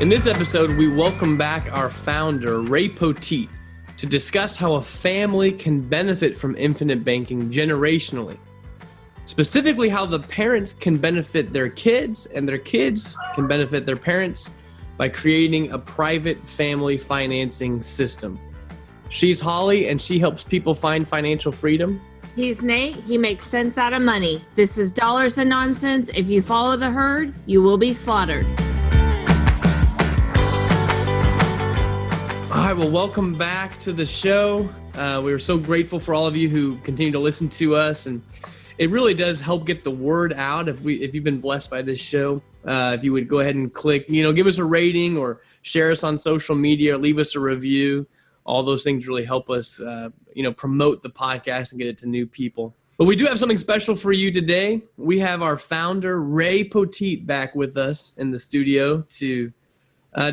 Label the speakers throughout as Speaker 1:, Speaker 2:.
Speaker 1: In this episode, we welcome back our founder, Ray Poteet, to discuss how a family can benefit from infinite banking generationally. Specifically, how the parents can benefit their kids and their kids can benefit their parents by creating a private family financing system. She's Holly, and she helps people find financial freedom.
Speaker 2: He's Nate. He makes sense out of money. This is Dollars and Nonsense. If you follow the herd, you will be slaughtered.
Speaker 1: All right, well, welcome back to the show. We are so grateful for all of you who continue to listen to us, and it really does help get the word out. If you've been blessed by this show, if you would go ahead and click, give us a rating or share us on social media, or leave us a review. All those things really help us, promote the podcast and get it to new people. But we do have something special for you today. We have our founder, Ray Poteet, back with us in the studio to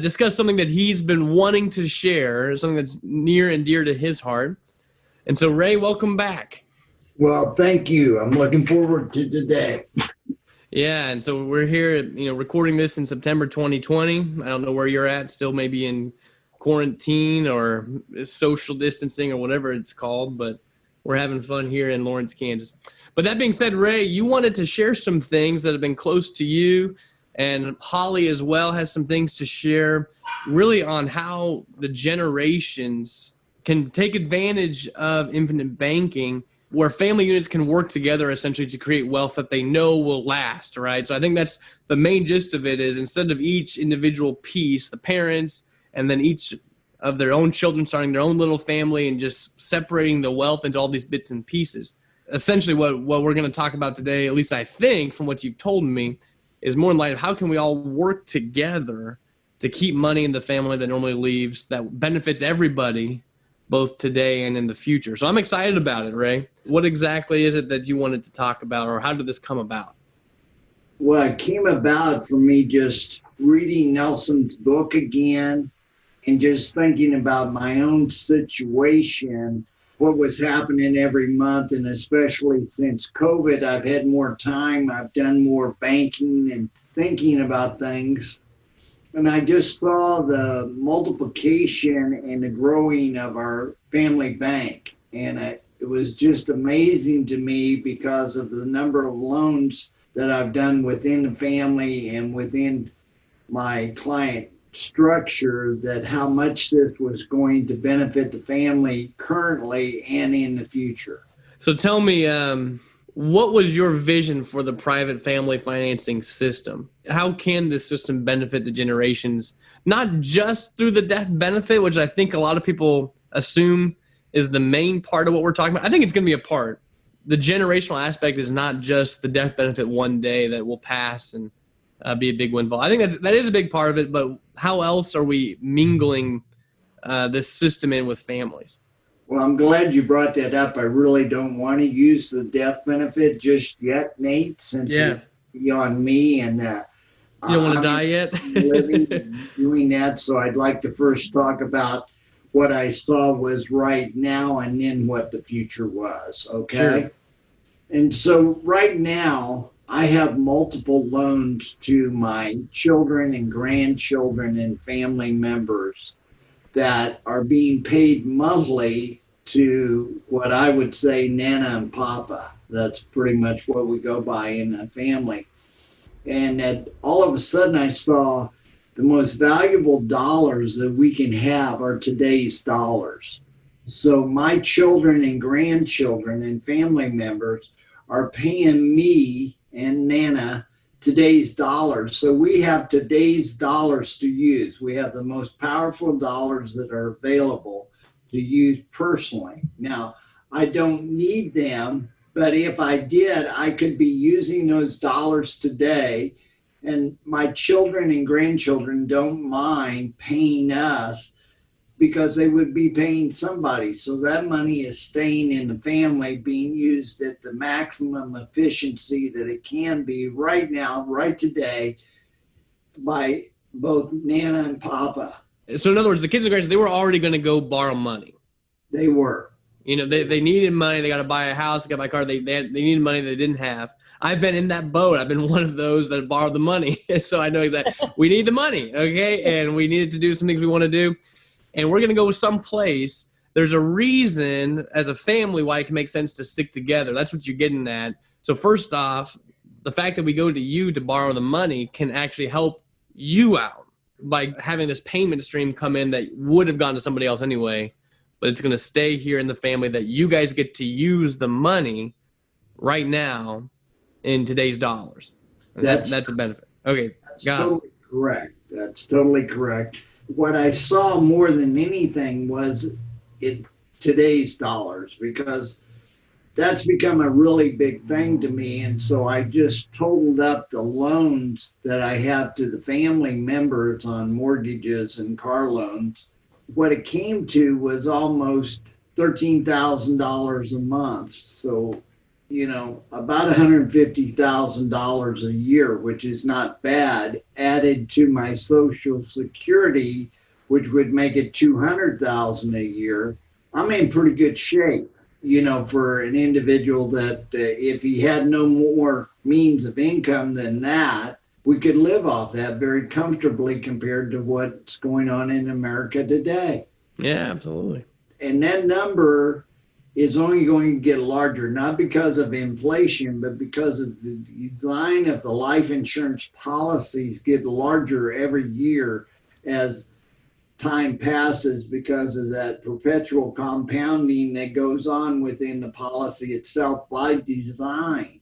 Speaker 1: discuss something that he's been wanting to share, something that's near and dear to his heart. And so, Ray, welcome back.
Speaker 3: Well, thank you. I'm looking forward to today.
Speaker 1: Yeah, and so we're here, recording this in September 2020. I don't know where you're at, still maybe in quarantine or social distancing or whatever it's called, but we're having fun here in Lawrence, Kansas. But that being said, Ray, you wanted to share some things that have been close to you, and Holly as well has some things to share really on how the generations can take advantage of infinite banking, where family units can work together essentially to create wealth that they know will last, right? So I think that's the main gist of it, is instead of each individual piece, the parents, and then each of their own children starting their own little family and just separating the wealth into all these bits and pieces. Essentially what we're going to talk about today, at least I think from what you've told me, is more in light of how can we all work together to keep money in the family that normally leaves, that benefits everybody, both today and in the future. So I'm excited about it, Ray. What exactly is it that you wanted to talk about, or how did this come about?
Speaker 3: Well, it came about for me just reading Nelson's book again and just thinking about my own situation, what was happening every month. And especially since COVID, I've had more time. I've done more banking and thinking about things. And I just saw the multiplication and the growing of our family bank. And it was just amazing to me because of the number of loans that I've done within the family and within my client structure, that how much this was going to benefit the family currently and in the future.
Speaker 1: So tell me, what was your vision for the private family financing system? How can this system benefit the generations, not just through the death benefit, which I think a lot of people assume is the main part of what we're talking about? I think it's going to be a part. The generational aspect is not just the death benefit one day that will pass and be a big windfall. I think that is a big part of it, but how else are we mingling this system in with families?
Speaker 3: Well, I'm glad you brought that up. I really don't want to use the death benefit just yet, Nate, since it's beyond me. And
Speaker 1: you don't want to die yet?
Speaker 3: Living and doing that. So I'd like to first talk about what I saw was right now and then what the future was, okay? Sure. And so right now, I have multiple loans to my children and grandchildren and family members that are being paid monthly to what I would say Nana and Papa. That's pretty much what we go by in the family. And that all of a sudden I saw the most valuable dollars that we can have are today's dollars. So my children and grandchildren and family members are paying me and Nana today's dollars. So we have today's dollars to use. We have the most powerful dollars that are available to use personally. Now, I don't need them, but if I did, I could be using those dollars today, and my children and grandchildren don't mind paying us because they would be paying somebody. So that money is staying in the family, being used at the maximum efficiency that it can be right now, right today, by both Nana and Papa.
Speaker 1: So in other words, the kids and grandkids, they were already going to go borrow money.
Speaker 3: They were.
Speaker 1: They needed money. They got to buy a house. They got to buy a car. They needed money they didn't have. I've been in that boat. I've been one of those that borrowed the money. So I know exactly we need the money, okay? And we needed to do some things we want to do. And we're going to go someplace. There's a reason as a family why it can make sense to stick together. That's what you're getting at. So first off, the fact that we go to you to borrow the money can actually help you out by having this payment stream come in that would have gone to somebody else anyway, but it's going to stay here in the family that you guys get to use the money right now in today's dollars. And that's a benefit. Okay.
Speaker 3: That's totally correct. That's totally correct. What I saw more than anything was in today's dollars, because that's become a really big thing to me. And so I just totaled up the loans that I have to the family members on mortgages and car loans. What it came to was almost $13,000 a month. So, about $150,000 a year, which is not bad, added to my Social Security, which would make it $200,000 a year. I'm in pretty good shape, for an individual that if he had no more means of income than that, we could live off that very comfortably compared to what's going on in America today.
Speaker 1: Yeah, absolutely.
Speaker 3: And that number is only going to get larger, not because of inflation, but because of the design of the life insurance policies get larger every year as time passes, because of that perpetual compounding that goes on within the policy itself by design.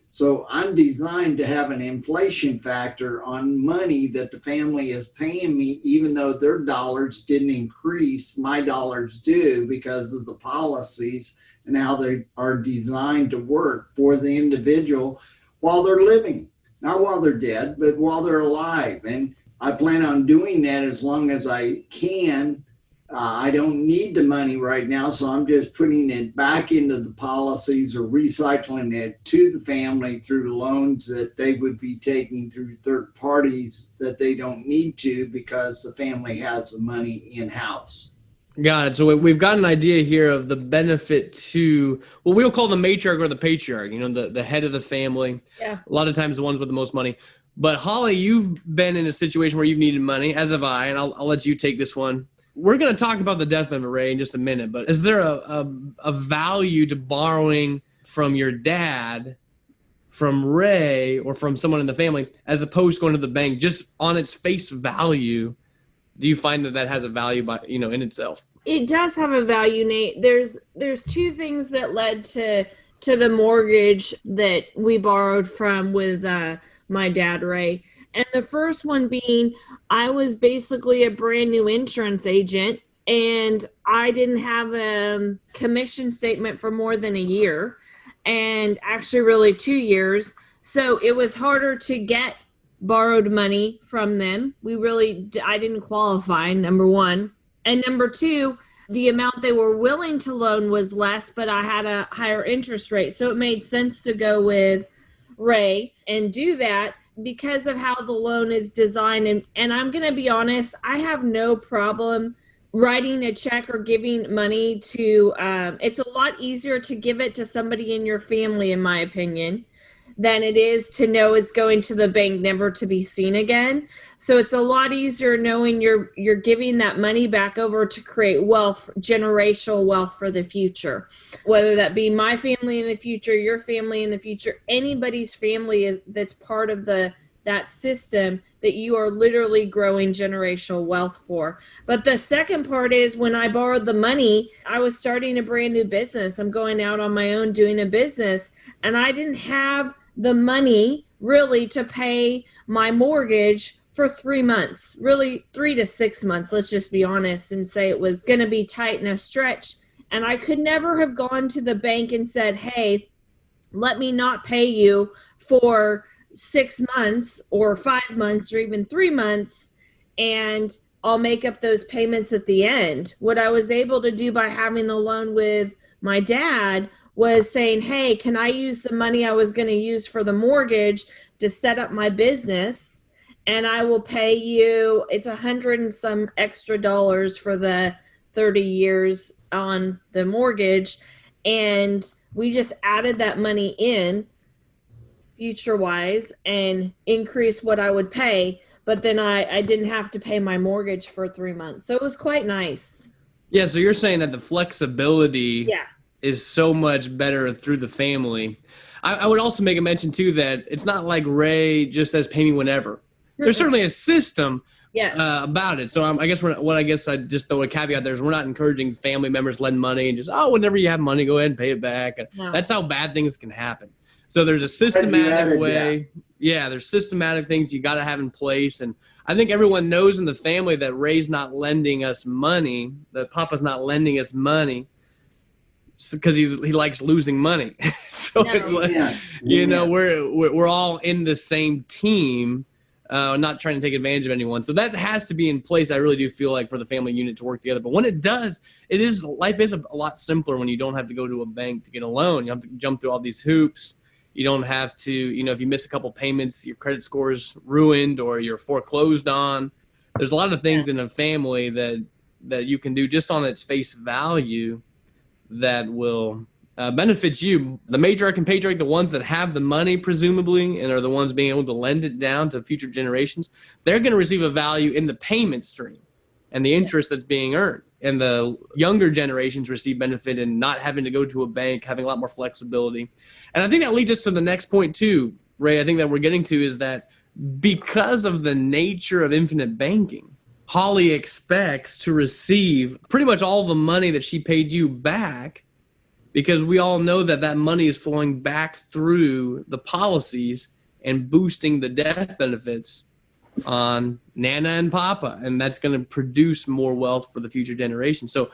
Speaker 3: So I'm designed to have an inflation factor on money that the family is paying me, even though their dollars didn't increase, my dollars do, because of the policies and how they are designed to work for the individual while they're living, not while they're dead, but while they're alive. And I plan on doing that as long as I can. I don't need the money right now, so I'm just putting it back into the policies or recycling it to the family through loans that they would be taking through third parties that they don't need to, because the family has the money in-house.
Speaker 1: Got it. So we've got an idea here of the benefit to what we'll call the matriarch or the patriarch, the head of the family.
Speaker 2: Yeah.
Speaker 1: A lot of times the ones with the most money. But Holly, you've been in a situation where you've needed money, as have I, and I'll let you take this one. We're going to talk about the death benefit, Ray, in just a minute, but is there a value to borrowing from your dad, from Ray, or from someone in the family, as opposed to going to the bank? Just on its face value, do you find that has a value in itself?
Speaker 2: It does have a value, Nate. There's two things that led to the mortgage that we borrowed from with my dad, Ray. And the first one being, I was basically a brand new insurance agent, and I didn't have a commission statement for more than a year, and actually really 2 years. So it was harder to get borrowed money from them. I didn't qualify, number one. And number two, the amount they were willing to loan was less, but I had a higher interest rate. So it made sense to go with Ray and do that, because of how the loan is designed. And I'm going to be honest, I have no problem writing a check or giving money to, it's a lot easier to give it to somebody in your family, in my opinion, than it is to know it's going to the bank, never to be seen again. So it's a lot easier knowing you're giving that money back over to create wealth, generational wealth for the future, whether that be my family in the future, your family in the future, anybody's family that's part of that system that you are literally growing generational wealth for. But the second part is, when I borrowed the money, I was starting a brand new business. I'm going out on my own doing a business, and I didn't have the money really to pay my mortgage for 3 months, really 3 to 6 months. Let's just be honest and say it was going to be tight and a stretch. And I could never have gone to the bank and said, hey, let me not pay you for 6 months or 5 months or even 3 months, and I'll make up those payments at the end. What I was able to do by having the loan with my dad was saying, hey, can I use the money I was going to use for the mortgage to set up my business? And I will pay you, it's $100 and some extra dollars for the 30 years on the mortgage. And we just added that money in future wise and increase what I would pay, but then I didn't have to pay my mortgage for 3 months. So it was quite nice.
Speaker 1: Yeah, so you're saying that the flexibility
Speaker 2: Yeah.
Speaker 1: is so much better through the family. I would also make a mention too that it's not like Ray just says pay me whenever. There's certainly a system
Speaker 2: Yes.
Speaker 1: about it. So I guess I just throw a caveat there is we're not encouraging family members lend money and just whenever you have money go ahead and pay it back.
Speaker 2: No.
Speaker 1: That's how bad things can happen. So there's a systematic way. Yeah, there's systematic things you got to have in place, and I think everyone knows in the family that Ray's not lending us money, that Papa's not lending us money because he likes losing money. So
Speaker 2: No.
Speaker 1: it's like, we're all in the same team, not trying to take advantage of anyone. So that has to be in place. I really do feel like for the family unit to work together. But when it does, life is a lot simpler when you don't have to go to a bank to get a loan. You have to jump through all these hoops. You don't have to, if you miss a couple payments, your credit score is ruined or you're foreclosed on. There's a lot of things in a family that you can do just on its face value that will benefit you. The matriarch and patriarch, the ones that have the money presumably and are the ones being able to lend it down to future generations, they're going to receive a value in the payment stream and the interest that's being earned. And the younger generations receive benefit in not having to go to a bank, having a lot more flexibility. And I think that leads us to the next point too, Ray, I think that we're getting to is that because of the nature of infinite banking, Holly expects to receive pretty much all the money that she paid you back, because we all know that money is flowing back through the policies and boosting the death benefits on Nana and Papa, and that's going to produce more wealth for the future generation. So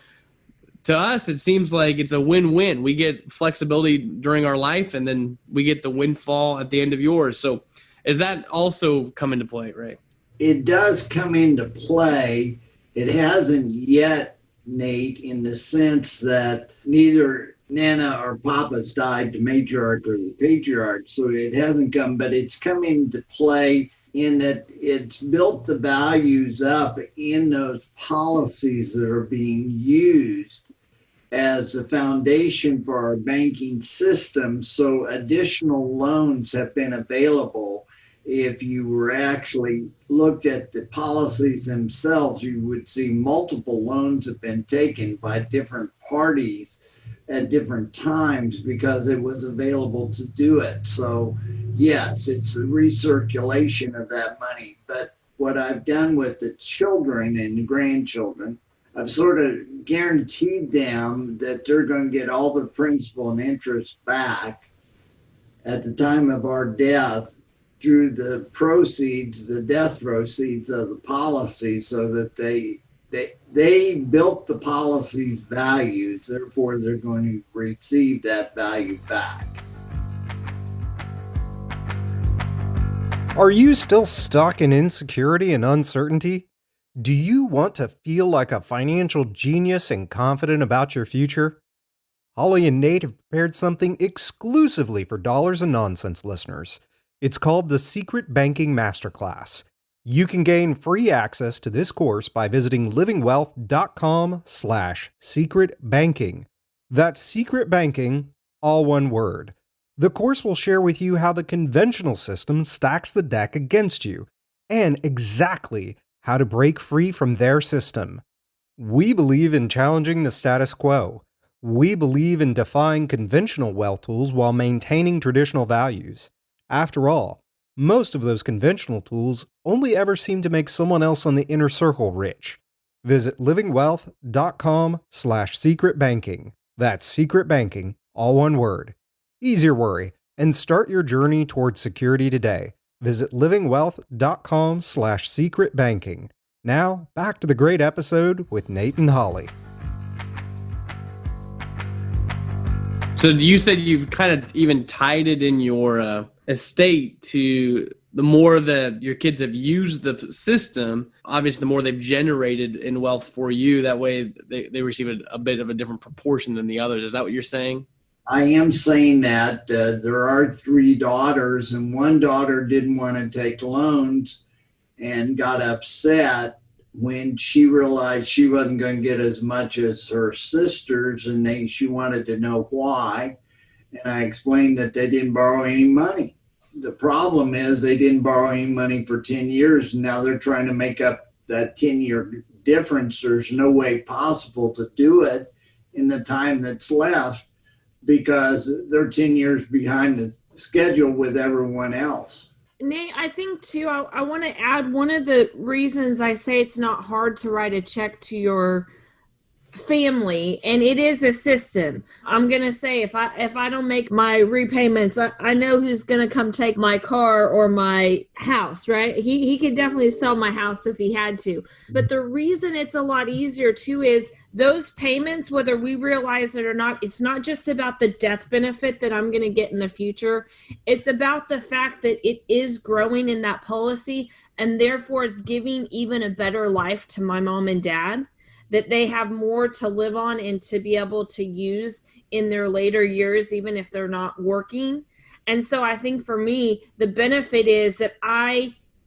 Speaker 1: to us, it seems like it's a win-win. We get flexibility during our life, and then we get the windfall at the end of yours. So is that also come into play, Ray?
Speaker 3: It does come into play. It hasn't yet, Nate, in the sense that neither Nana or Papa's died, the matriarch or the patriarch, so it hasn't come, but it's come into play in that it's built the values up in those policies that are being used as the foundation for our banking system. So additional loans have been available. If you were actually looked at the policies themselves, you would see multiple loans have been taken by different parties at different times because it was available to do it. So yes, it's a recirculation of that money. But what I've done with the children and the grandchildren, I've sort of guaranteed them that they're going to get all the principal and interest back at the time of our death through the proceeds, the death proceeds of the policy, so that they built the policy's values, therefore they're going to receive that value back.
Speaker 4: Are you still stuck in insecurity and uncertainty? Do you want to feel like a financial genius and confident about your future? Holly and Nate have prepared something exclusively for Dollars and Nonsense listeners. It's called the Secret Banking Masterclass. You can gain free access to this course by visiting livingwealth.com/secretbanking. That's secret banking, all one word. The course will share with you how the conventional system stacks the deck against you and exactly how to break free from their system. We believe in challenging the status quo. We believe in defying conventional wealth tools while maintaining traditional values. After all, most of those conventional tools only ever seem to make someone else on the inner circle rich. Visit livingwealth.com/secretbanking. That's secret banking, all one word. Ease your worry and start your journey towards security today. Visit livingwealth.com/secretbanking. Now, back to the great episode with Nate and Holly.
Speaker 1: So you said you've kind of even tied it in your estate to the more that your kids have used the system, obviously the more they've generated in wealth for you. That way they receive a bit of a different proportion than the others. Is that what you're saying?
Speaker 3: I am saying that there are 3 daughters, and one daughter didn't want to take loans and got upset when she realized she wasn't going to get as much as her sisters, and she wanted to know why. And I explained that they didn't borrow any money. the problem is they didn't borrow any money for 10 years. And now they're trying to make up that 10-year difference. There's no way possible to do it in the time that's left because they're 10 years behind the schedule with everyone else.
Speaker 2: Nate, I think too, I want to add one of the reasons I say it's not hard to write a check to your family, and it is a system. I'm gonna say if I don't make my repayments, I know who's gonna come take my car or my house, right? He could definitely sell my house if he had to. But the reason it's a lot easier too is those payments, whether we realize it or not, it's not just about the death benefit that I'm gonna get in the future. It's about the fact that it is growing in that policy, and therefore it's giving even a better life to my mom and dad, that they have more to live on and to be able to use in their later years, even if they're not working. And so I think for me, the benefit is that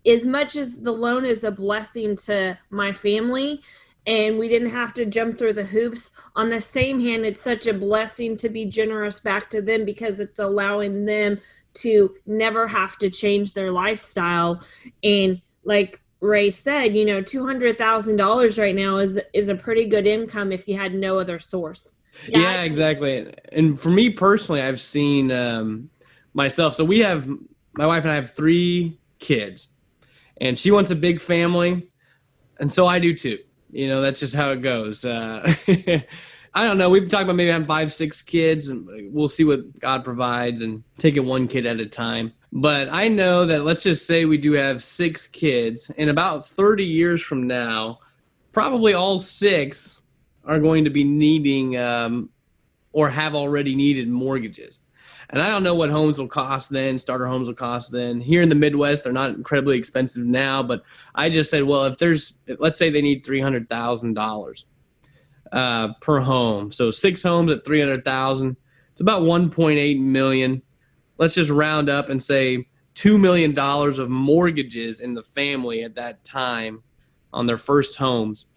Speaker 2: as much as the loan is a blessing to my family, and we didn't have to jump through the hoops, on the same hand, it's such a blessing to be generous back to them because it's allowing them to never have to change their lifestyle. And like Ray said, $200,000 right now is a pretty good income if you had no other source.
Speaker 1: Yeah, exactly. And for me personally, I've seen myself. So my wife and I have 3 kids, and she wants a big family, and so I do too. That's just how it goes. I don't know. We've talked about maybe having 5, 6 kids, and we'll see what God provides and take it one kid at a time. But I know that, let's just say we do have 6 kids, and about 30 years from now, probably all 6 are going to be needing or have already needed mortgages. And I don't know what homes will cost then, starter homes will cost then. Here in the Midwest, they're not incredibly expensive now, but I just said, well, let's say they need $300,000 per home. So 6 homes at $300,000, it's about $1.8 million. Let's just round up and say $2 million of mortgages in the family at that time on their first homes.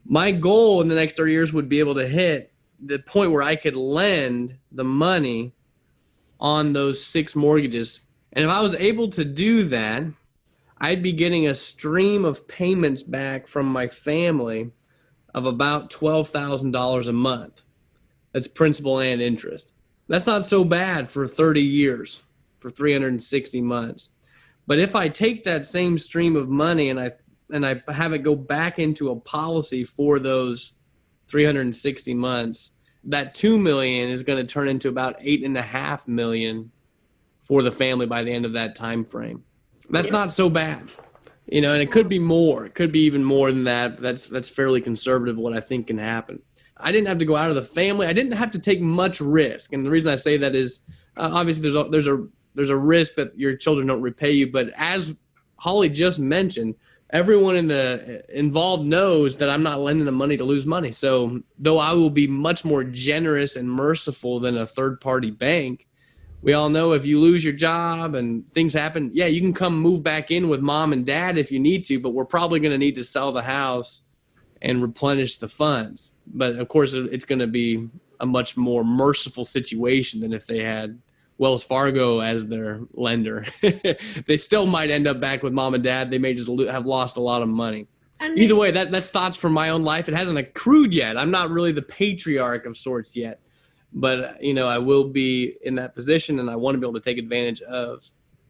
Speaker 1: My goal in the next 30 years would be able to hit the point where I could lend the money on those 6 mortgages. And if I was able to do that, I'd be getting a stream of payments back from my family of about $12,000 a month. That's principal and interest. That's not so bad for 30 years, for 360 months. But if I take that same stream of money and I have it go back into a policy for those 360 months, that $2 million is going to turn into about $8.5 million for the family by the end of that time frame. That's not so bad. And it could be more. It could be even more than that. That's fairly conservative what I think can happen. I didn't have to go out of the family. I didn't have to take much risk. And the reason I say that is obviously there's a risk that your children don't repay you. But as Holly just mentioned, everyone involved knows that I'm not lending them money to lose money. So though I will be much more generous and merciful than a third-party bank, we all know if you lose your job and things happen, yeah, you can come move back in with mom and dad if you need to, but we're probably going to need to sell the house and replenish the funds. But of course, it's going to be a much more merciful situation than if they had Wells Fargo as their lender. They still might end up back with mom and dad. They may just have lost a lot of money. Either way, that's thoughts from my own life. It hasn't accrued yet. I'm not really the patriarch of sorts yet. But, I will be in that position, and I want to be able to take advantage of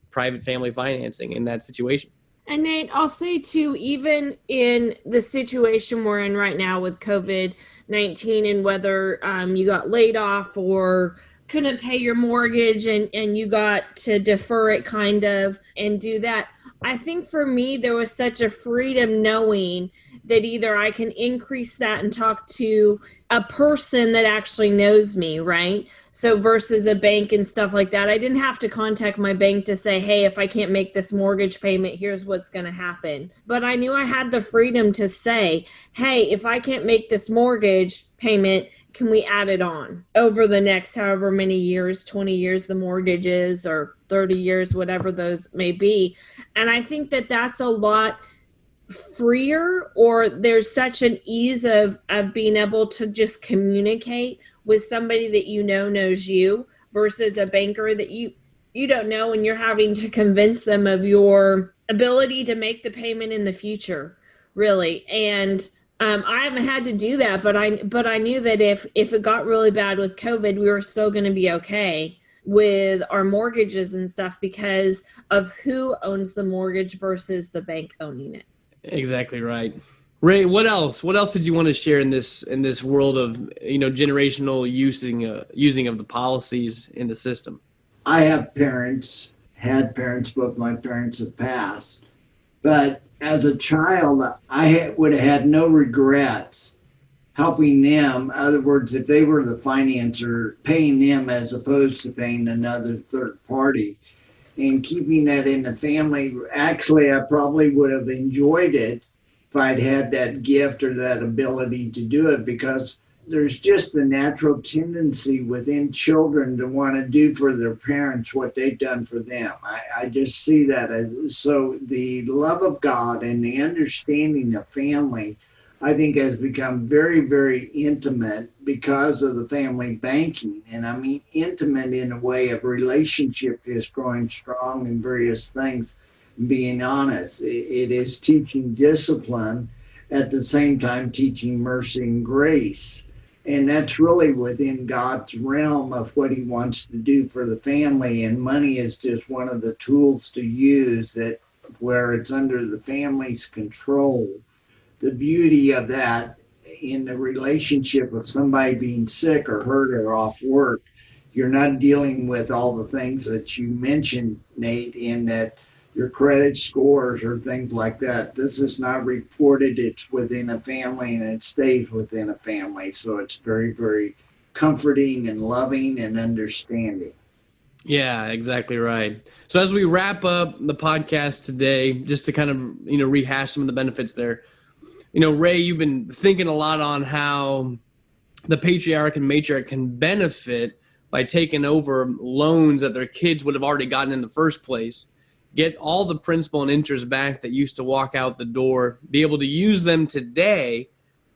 Speaker 1: private family financing in that situation.
Speaker 2: And Nate, I'll say too, even in the situation we're in right now with COVID-19 and whether you got laid off or couldn't pay your mortgage and you got to defer it kind of and do that, I think for me, there was such a freedom knowing that either I can increase that and talk to a person that actually knows me, right? So versus a bank and stuff like that, I didn't have to contact my bank to say, hey, if I can't make this mortgage payment, here's what's going to happen. But I knew I had the freedom to say, hey, if I can't make this mortgage payment, can we add it on over the next however many years, 20 years the mortgage is, or 30 years, whatever those may be. And I think that that's a lot freer, or there's such an ease of being able to just communicate with somebody that knows you versus a banker that you don't know, and you're having to convince them of your ability to make the payment in the future, really. And I haven't had to do that, but I knew that if it got really bad with COVID, we were still going to be okay with our mortgages and stuff because of who owns the mortgage versus the bank owning it.
Speaker 1: Exactly right. Ray, what else? What else did you want to share in this world of generational using of the policies in the system?
Speaker 3: I have parents, had parents, both my parents have passed. But as a child, I would have had no regrets helping them. In other words, if they were the financer, paying them as opposed to paying another third party and keeping that in the family. Actually, I probably would have enjoyed it if I'd had that gift or that ability to do it, because there's just a natural tendency within children to want to do for their parents what they've done for them. I just see that. So the love of God and the understanding of family, I think, has become very, very intimate because of the family banking. And I mean intimate in a way of relationship is growing strong in various things. Being honest, it is teaching discipline, at the same time teaching mercy and grace. And that's really within God's realm of what he wants to do for the family. And money is just one of the tools to use that where it's under the family's control. The beauty of that in the relationship of somebody being sick or hurt or off work, you're not dealing with all the things that you mentioned, Nate, in that your credit scores or things like that. This is not reported. It's within a family and it stays within a family. So it's very, very comforting and loving and understanding.
Speaker 1: Yeah, exactly right. So as we wrap up the podcast today, just to kind of, rehash some of the benefits there, Ray, you've been thinking a lot on how the patriarch and matriarch can benefit by taking over loans that their kids would have already gotten in the first place, get all the principal and interest back that used to walk out the door, be able to use them today.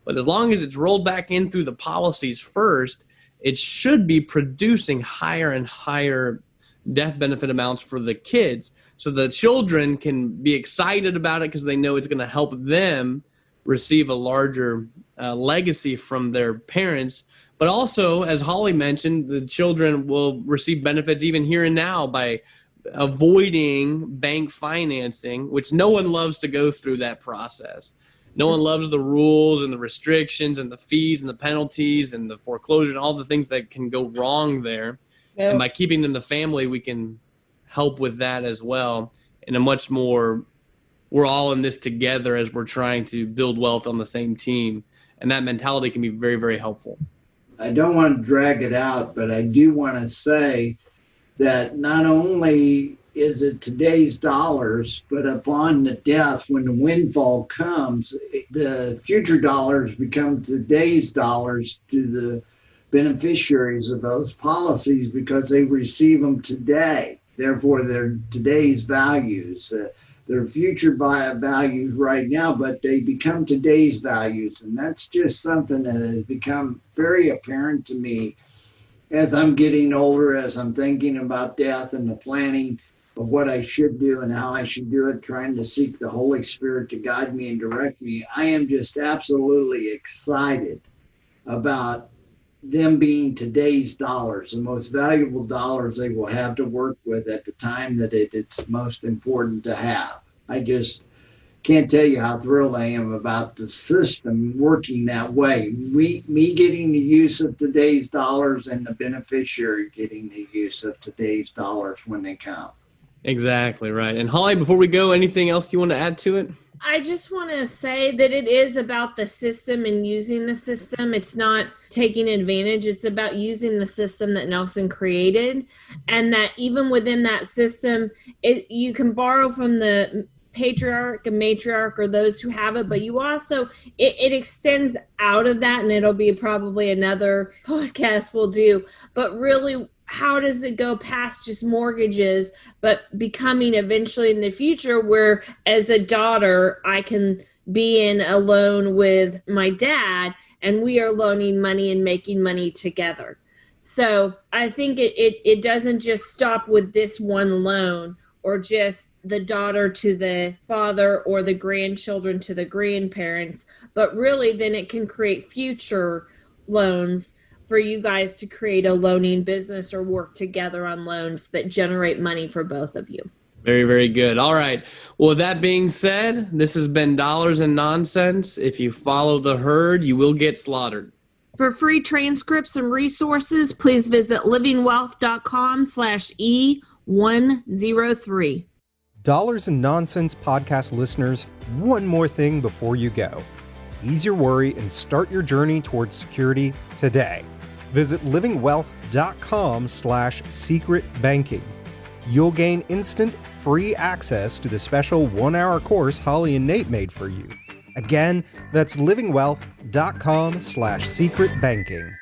Speaker 1: But as long as it's rolled back in through the policies first, it should be producing higher and higher death benefit amounts for the kids. So the children can be excited about it because they know it's going to help them receive a larger legacy from their parents. But also, as Holly mentioned, the children will receive benefits even here and now by avoiding bank financing, which no one loves to go through that process. No one loves the rules and the restrictions and the fees and the penalties and the foreclosure and all the things that can go wrong there. Yep. And by keeping them in the family, we can help with that as well in a much more, we're all in this together as we're trying to build wealth on the same team. And that mentality can be very, very helpful.
Speaker 3: I don't want to drag it out, but I do want to say that not only is it today's dollars, but upon the death, when the windfall comes, the future dollars become today's dollars to the beneficiaries of those policies because they receive them today. Therefore, they're today's values. They're future values right now, but they become today's values. And that's just something that has become very apparent to me as I'm getting older, as I'm thinking about death and the planning of what I should do and how I should do it, trying to seek the Holy Spirit to guide me and direct me. I am just absolutely excited about them being today's dollars, the most valuable dollars they will have to work with at the time that it's most important to have. I just can't tell you how thrilled I am about the system working that way. Me getting the use of today's dollars and the beneficiary getting the use of today's dollars when they come.
Speaker 1: Exactly right. And Holly, before we go, anything else you want to add to it?
Speaker 2: I just want to say that it is about the system and using the system. It's not taking advantage. It's about using the system that Nelson created, and that even within that system, you can borrow from the patriarch and matriarch or those who have it, but you also, it extends out of that, and it'll be probably another podcast we'll do. But really, how does it go past just mortgages, but becoming eventually in the future where as a daughter, I can be in a loan with my dad and we are loaning money and making money together. So I think it doesn't just stop with this one loan, or just the daughter to the father or the grandchildren to the grandparents, but really then it can create future loans for you guys to create a loaning business or work together on loans that generate money for both of you.
Speaker 1: Very, very good. All right. Well, that being said, this has been Dollars and Nonsense. If you follow the herd, you will get slaughtered.
Speaker 2: For free transcripts and resources, please visit livingwealth.com/E103.
Speaker 4: Dollars and Nonsense podcast listeners, one more thing before you go. Ease your worry and start your journey towards security today. Visit livingwealth.com/secretbanking. You'll gain instant free access to the special 1-hour course Holly and Nate made for you. Again, that's livingwealth.com/secretbanking.